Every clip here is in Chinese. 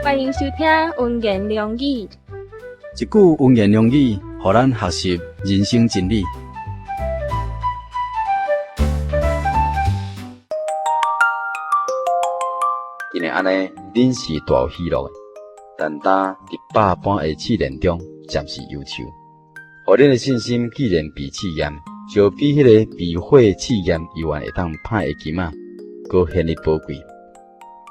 欢迎收听文言良语。一句文言良语，互咱学习人生真理。今日安尼，恁是大有喜乐的，但当伫百般的试炼中，暂时忧愁。互恁的信心既然被试验，就比迄个被火试验犹原会当歹的金仔，阁显得宝贵。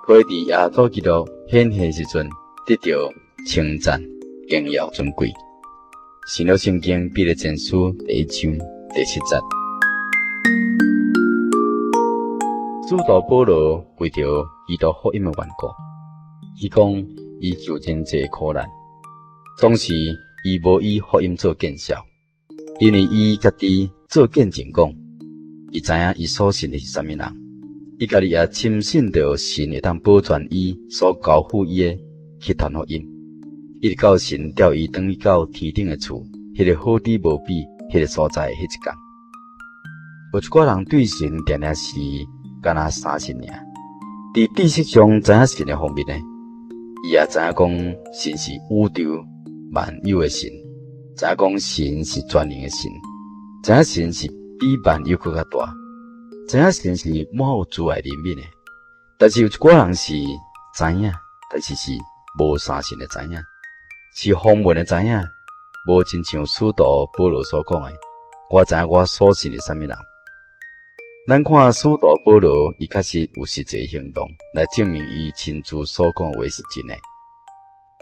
可以伫耶稣基督显现时阵，得到称赞、荣耀、尊贵。新约圣经彼得前书第1章第7节。使徒保罗为着基督福音的缘故，伊讲伊受真济苦难，总是伊无以福音做见效，因为伊家己做见证讲，伊知影伊所信的是啥物人，伊家己也深信着神会当保全伊所交付伊的去传福音，一直到神调伊转去到天顶的厝，迄个好比无比迄个所在的迄一天。有一寡人对神定定是敢若相信尔，伫知识上知影神的方面呢，伊也知影讲神是宇宙万有的神，知影讲神是全能的神，知影神是比万有更较大，知影神是满有慈爱怜悯的。但是有一寡人是知影，但是是无相信的知影，是荒谬的知影，无亲像使徒保罗所讲的，我知影我所信的啥物人。咱看使徒保罗，伊确实有实际行动来证明伊亲自所讲的话是真的，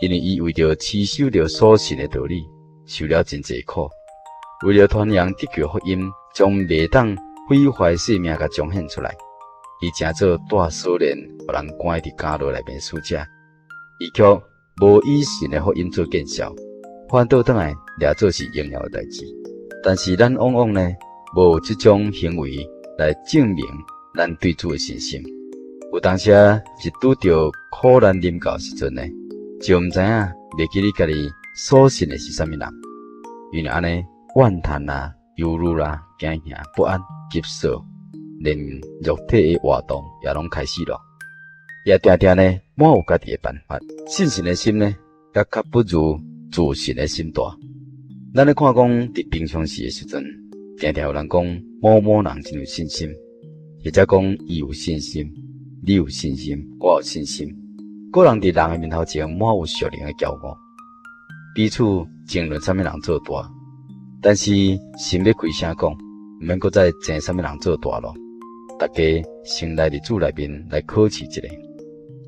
因为伊为着持守着所信的道理，受了真济苦，为了传扬得救福音，将袂当毁坏性命甲彰显出来，伊诚做带锁链，互人关伫监牢内面使者，伊却无以神的福音做见效，反倒转来掠做是荣耀的代志。但是咱往往呢，无有这种行为来证明咱对主的信心。有当时是拄着苦难临到时阵呢，就毋知影袂记你家己所信的是啥物人，因为安尼怨叹啦、忧虑啦、惊吓、不安、急躁，连肉体的活动也拢开始了，也定定呢满有家己的办法。信心的心呢，也较不如自信的心大。咱咧看讲伫平常时的时阵，定定有人讲某某人真有信心，或者讲伊有信心，你有信心，我有信心。个人伫人的面头前满有属灵的骄傲，彼此争论啥物人做大。但是神要开声讲，毋免搁再争啥物人做大咯。大家先来伫主内面来考试一下，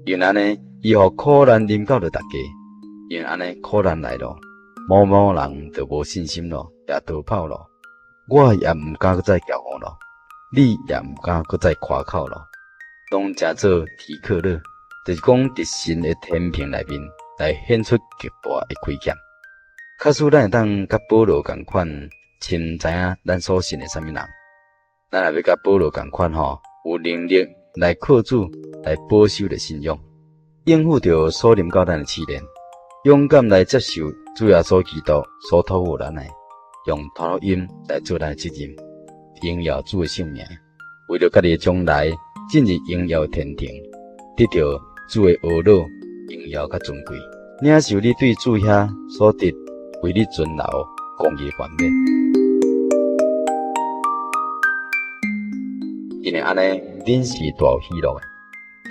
因安尼伊互苦难临到着大家，因安尼苦难来咯，某某人就无信心咯，也逃跑咯。我也毋敢搁再骄傲咯，你也毋敢搁再夸口咯，拢诚做提克勒，就是讲伫神的天平内面来显出极大的亏欠。假使咱会当甲保罗共款，深知影咱所信的啥物人，咱也要甲保罗共款吼，有能力来靠主来保守着信仰，应付着所临到咱的试炼，勇敢来接受主耶稣基督所托付咱的。用传福音来做咱的责任，荣耀主的圣名，为了家己的将来进入荣耀的天庭，得到主的懊恼、荣耀甲尊贵，领受你对主遐所得为你尊劳公义的冠冕。因为安尼，恁是大有喜乐的，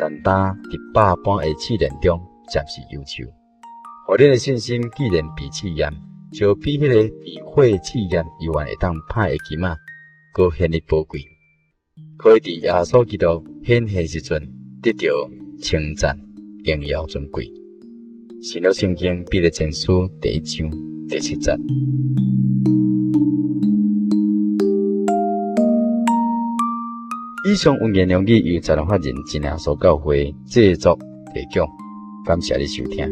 但当伫百般的试炼中，暂时忧愁。互恁的信心既然被试验，就比迄个被火试验犹原会当歹的金仔，阁显得宝贵。可以伫耶稣基督显现时阵，得到称赞、荣耀、尊贵。新约圣经彼得前书第1章第7节。以上文言良语由财团法人真耶稣教会制作提供，感谢你收听。